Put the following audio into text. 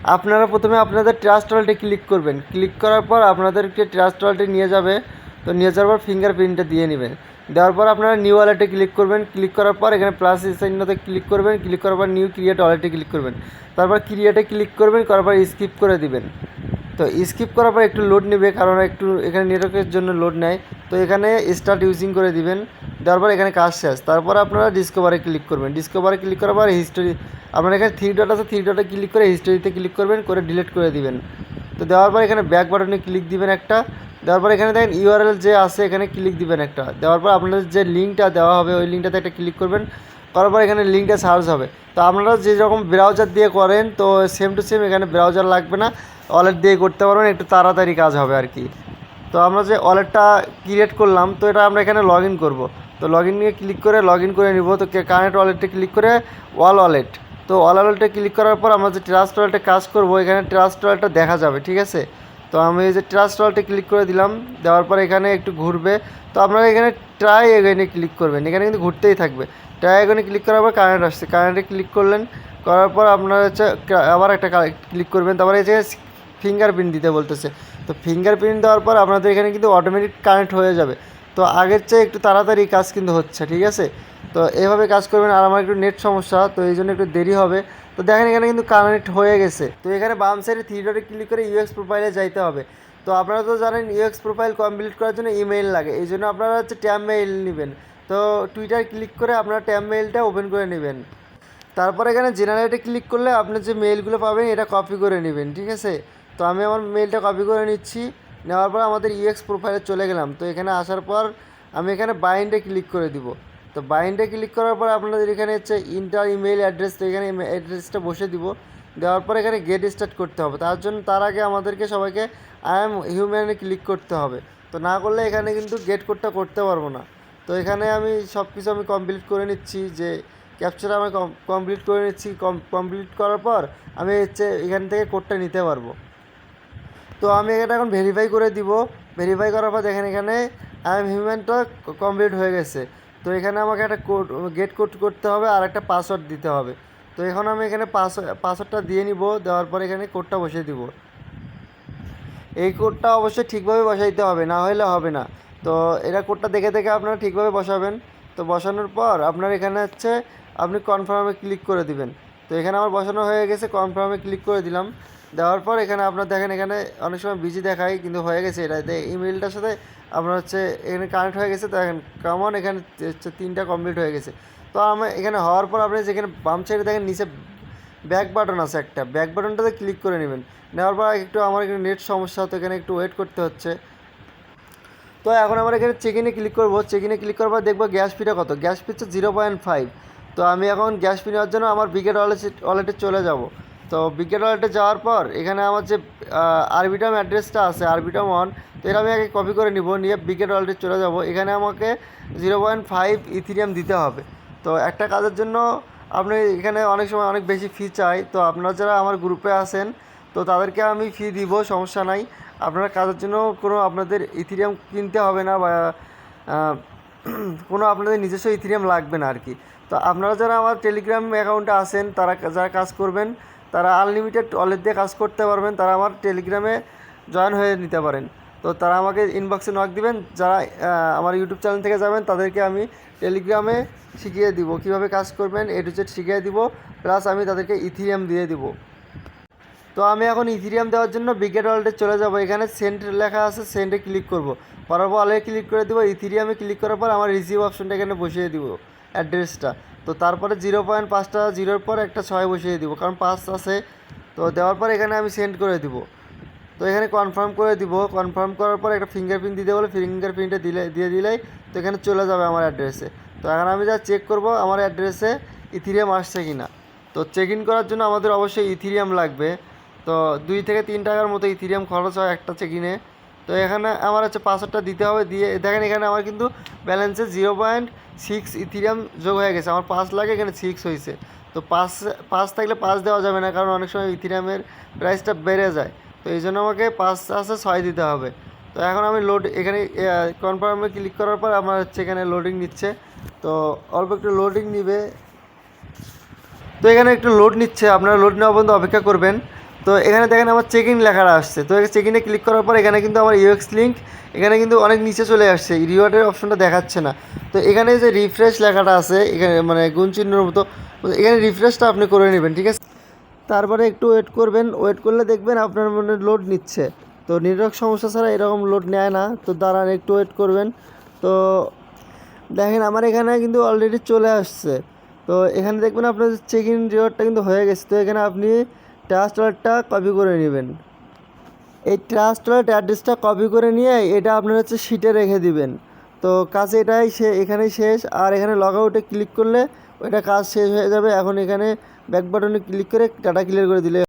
আপনারা প্রথমে আপনাদের ট্রাস্ট ওয়ালেটে ক্লিক করবেন। ক্লিক করার পর আপনাদেরকে ট্রাস্ট ওয়ালেটে নিয়ে যাবে। তো নিয়ে যাওয়ার পর ফিঙ্গারপ্রিন্টটা দিয়ে নেবেন। দেওয়ার পর আপনারা নিউ ওয়ালেটে ক্লিক করবেন। ক্লিক করার পর এখানে প্লাস চিহ্নতে ক্লিক করবেন। ক্লিক করার পর নিউ ক্রিয়েট ওয়ালেটে ক্লিক করবেন। তারপর ক্রিয়েটে ক্লিক করবেন, করার পর স্কিপ করে দিবেন। তো স্কিপ করার পর একটু লোড নেবে, কারণ একটু এখানে নেটওয়ার্কের জন্য লোড নেয়। তো এখানে স্টার্ট ইউজিং করে দিবেন। দেওয়ার পর এখানে কাজ শেষ। তারপর আপনারা ডিসকভারে ক্লিক করবেন। ডিসকভারে ক্লিক করার পর হিস্টোরি, আপনার এখানে থ্রি ডট আছে, থ্রি ডটে ক্লিক করে হিস্টোরিতে ক্লিক করবেন, করে ডিলিট করে দিবেন। তো দেওয়ার পর এখানে ব্যাক বাটনে ক্লিক দিবেন একটা। দেওয়ার পর এখানে দেখেন ইউআরএল যে আছে এখানে ক্লিক দিবেন একটা। দেওয়ার পর আপনাদের যে লিঙ্কটা দেওয়া হবে ওই লিঙ্কটাতে একটা ক্লিক করবেন। করার পর এখানে লিঙ্কটা সার্চ হবে। তো আপনারা যে রকম ব্রাউজার দিয়ে করেন তো সেম টু সেম এখানে ব্রাউজার লাগবে না, ওয়ালেট দিয়ে করতে পারবেন, একটু তাড়াতাড়ি কাজ হবে আর কি। তো আমরা যে ওয়ালেটটা ক্রিয়েট করলাম তো এটা আমরা এখানে লগ ইন করবো। তো লগ ইন নিয়ে ক্লিক করে লগ ইন করে নিব। তো কানেক্ট ওয়ালেটে ক্লিক করে অল ওয়ালেট, তো অল ওয়ালেটে ক্লিক করার পর আমরা যে ট্রাস্ট ওয়ালেটে কাজ করবো এখানে ট্রাস্ট ওয়ালেটটা দেখা যাবে, ঠিক আছে। তো আমি এই যে ট্রাস্ট ওয়ালেটে ক্লিক করে দিলাম। দেওয়ার পর এখানে একটু ঘুরবে। তো আপনারা এখানে ট্রাই এগেনে ক্লিক করবেন, এখানে কিন্তু ঘুরতেই থাকবে। ট্রাই এগেনে ক্লিক করার পর কারেন্ট আসছে, কারেন্টে ক্লিক করলেন। করার পর আপনারা হচ্ছে আবার একটা ক্লিক করবেন। তারপরে এই যে ফিঙ্গারপ্রিন্ট দিতে বলতেছে, তো ফিঙ্গারপ্রিন্ট দেওয়ার পর আপনাদের এখানে কিন্তু অটোমেটিক কানেক্ট হয়ে যাবে। তো আগের চেয়ে একটু তাড়াতাড়ি কাজ কিন্তু হচ্ছে, ঠিক আছে। তো এভাবে কাজ করবেন। আর আমার একটু নেট সমস্যা, তো এই জন্য একটু দেরি হবে। তো দেখেন এখানে কিন্তু কানেক্ট হয়ে গেছে। তো এখানে বাম সাইডে থ্রি ডটে ক্লিক করে ইউএক্স প্রোফাইলে যাইতে হবে। তো আপনারা তো জানেন ইউএক্স প্রোফাইল কমপ্লিট করার জন্য ইমেইল লাগে, এই জন্য আপনারা হচ্ছে ট্যাব মেইল নেবেন। তো টুইটার ক্লিক করে আপনারা ট্যাব মেইলটা ওপেন করে নেবেন। তারপর এখানে জেনারেটে ক্লিক করলে আপনার যে মেইলগুলো পাবেন এটা কপি করে নেবেন, ঠিক আছে। তো আমি আমার মেইলটা কপি করে নিচ্ছি। নেওয়ার পর আমাদের ইউএক্স প্রোফাইলে চলে গেলাম। তো এখানে আসার পর আমি এখানে বাইন্ডে ক্লিক করে দিব। তো বাইন্ডে ক্লিক করার পর আপনাদের এখানে হচ্ছে ইন্টার ইমেইল অ্যাড্রেস, তো এখানে অ্যাড্রেসটা বসে দিব। দেওয়ার পর এখানে গেট স্টার্ট করতে হবে। তার আগে আমাদেরকে সবাইকে আই এম হিউম্যানে ক্লিক করতে হবে। তো না করলে এখানে কিন্তু গেট কোডটা করতে পারবো না। তো এখানে আমি সব কিছু আমি কমপ্লিট করে নিচ্ছি, যে ক্যাপচার আমি কমপ্লিট করে নিচ্ছি। কমপ্লিট করার পর আমি হচ্ছে এখান থেকে কোডটা নিতে পারবো। তো আমি এটা এখন ভেরিফাই করে দিব। ভেরিফাই করার পর দেখেন এখানে আই এম হিউম্যানটা কমপ্লিট হয়ে গেছে। তো এখানে আমাকে একটা কোড গেট কোড করতে হবে আর একটা পাসওয়ার্ড দিতে হবে। তো এখন আমি এখানে পাসওয়ার্ডটা দিয়ে নিব। দেওয়ার পর এখানে কোডটা বসিয়ে দিব। এই কোডটা অবশ্যই ঠিকভাবে বসাইতে হবে, না হলে হবে না। তো এটা কোডটা দেখে দেখে আপনারা ঠিকভাবে বসাবেন। তো বসানোর পর আপনার এখানে হচ্ছে আপনি কনফার্মে ক্লিক করে দিবেন। তো এখানে আমার বসানো হয়ে গেছে, কনফার্মে ক্লিক করে দিলাম। দেওয়ার পর এখানে আপনার দেখেন এখানে অনেক সময় বিজি দেখায়, কিন্তু হয়ে গেছে এটাতে ইমেলটার সাথে আপনার হচ্ছে এখানে কানেক্ট হয়ে গেছে। তো এখন কেমন এখানে হচ্ছে 3টা কমপ্লিট হয়ে গেছে। তো আমার এখানে হওয়ার পর আপনি যেখানে বাম সাইডে দেখেন নিচে ব্যাক বাটন আছে একটা, ব্যাক বাটনটাতে ক্লিক করে নেবেন। নেওয়ার পর একটু আমার এখানে নেট সমস্যা, তো এখানে একটু ওয়েট করতে হচ্ছে। তো এখন আমরা এখানে চেক ইনে ক্লিক করবো। চেক ইনে ক্লিক করার পর দেখবো গ্যাস ফিটা কত। গ্যাস ফি হচ্ছে 0.5। তো আমি এখন গ্যাস ফি নেওয়ার জন্য আমার বিগেট ওয়ালেটে চলে যাব। তো বিগেট ওয়ালেটে যাওয়ার পর এখানে আমার যে আরবিটাম অ্যাড্রেসটা আছে আরবিটাম 1, তো এটা আমি আগে কপি করে নিব, নিয়ে বিগেট ওয়ালেটে চলে যাব। এখানে আমাকে 0.5 ইথিরিয়াম দিতে হবে। তো একটা কাজের জন্য আপনি এখানে অনেক সময় অনেক বেশি ফি চাই। তো আপনারা যারা আমার গ্রুপে আছেন তো তাদেরকে আমি ফি দিব, সমস্যা নাই। আপনারা কাজের জন্য কোনো আপনাদের ইথিরিয়াম কিনতে হবে না, বা কোনো আপনাদের নিজস্ব ইথিরিয়াম লাগবে না আর কি। তো আপনারা যারা আমার টেলিগ্রাম অ্যাকাউন্টে আছেন তারা যারা কাজ করবেন তারা আনলিমিটেড ওয়ালেট দিয়ে কাজ করতে পারবেন, তারা আমার টেলিগ্রামে জয়েন হয়ে নিতে পারেন। তো তারা আমাকে ইনবক্সে নক দিবেন। যারা আমার ইউটিউব চ্যানেল থেকে যাবেন তাদেরকে আমি টেলিগ্রামে শিখিয়ে দিব কীভাবে কাজ করবেন, এ টু জেড শিখিয়ে দিব, প্লাস আমি তাদেরকে ইথিরিয়াম দিয়ে দিব। তো আমি এখন ইথিরিয়াম দেওয়ার জন্য বিগেট ওয়ালেটে চলে যাব। এখানে সেন্ড লেখা আছে, সেন্ডে ক্লিক করব। করার পর ওয়ালেটে ক্লিক করে দেবো। ইথিরিয়ামে ক্লিক করার পর আমার রিসিভ অপশনটা এখানে বসিয়ে দিব অ্যাড্রেসটা। তো তারপরে 0.5টা জিরোর পর একটা 6 বসিয়ে দিব, কারণ 5 আছে। তো দেওয়ার পর এখানে আমি সেন্ড করে দিব। তো এখানে কনফার্ম করে দিব। কনফার্ম করার পর একটা ফিঙ্গারপ্রিন্ট দিতে বলে ফিঙ্গারপ্রিন্টটা দিয়ে দিলেই তো এখানে চলে যাবে আমার অ্যাড্রেসে। তো এখন আমি যা চেক করব আমার অ্যাড্রেসে ইথিরিয়াম আসছে কি না। তো চেক ইন করার জন্য আমাদের অবশ্যই ইথিরিয়াম লাগবে। তো 2 থেকে 3 টাকার মতো ইথিরিয়াম খরচ হয় একটা চেক ইনে। তো এখানে আমার হচ্ছে পাসওয়ার্ডটা দিতে হবে। দিয়ে দেখেন এখানে আমার কিন্তু ব্যালেন্সে 0.6 ইথিরিয়াম যোগ হয়ে গেছে। আমার 5 লাগে, এখানে 6 হয়েছে। তো 5 থাকলে 5 দেওয়া যাবে না, কারণ অনেক সময় ইথিরিয়ামের প্রাইসটা বেড়ে যায়। তো এই জন্য আমাকে 5 আছে 6 দিতে হবে। তো এখন আমি এখানে কনফার্মে ক্লিক করার পর আমার হচ্ছে এখানে লোডিং নিচ্ছে। তো অল্প একটু লোডিং নিবে। তো এখানে একটু লোড নিচ্ছে, আপনারা লোড নেওয়া পর্যন্ত অপেক্ষা করবেন। তো এখানে দেখেন আমার চেক ইন লেখাটা আসছে। তো চেক ইনে ক্লিক করার পর এখানে কিন্তু আমার ইউএক্স লিঙ্ক এখানে কিন্তু অনেক নিচে চলে আসছে, রিওয়ার্ডের অপশনটা দেখাচ্ছে না। তো এখানে যে রিফ্রেশ লেখাটা আছে এখানে মানে গুণ চিহ্নের মতো, এখানে রিফ্রেশটা আপনি করে নেবেন, ঠিক আছে। তারপরে একটু ওয়েট করবেন, ওয়েট করলে দেখবেন আপনার মানে লোড নিচ্ছে। তো নেটওয়ার্ক সমস্যা ছাড়া এরকম লোড নেয় না, তো দাঁড়ান একটু ওয়েট করবেন। তো দেখেন আমার এখানে কিন্তু অলরেডি চলে আসছে। তো এখানে দেখবেন আপনার চেক ইন রিওয়ার্ডটা কিন্তু হয়ে গেছে। তো এখানে আপনি ট্রাস্ট ওয়ালেটটা কপি করে নেবেন। এই ট্রাস্ট ওয়ালেট অ্যাড্রেসটা কপি করে নিয়ে এটা আপনার হচ্ছে শিটে রেখে দিবেন। তো কাজ এটাই এখানেই শেষ। আর এখানে লগ আউটে ক্লিক করলে ওইটা কাজ শেষ হয়ে যাবে। এখন এখানে ব্যাক বাটনে ক্লিক করে ডাটা ক্লিয়ার করে দিলে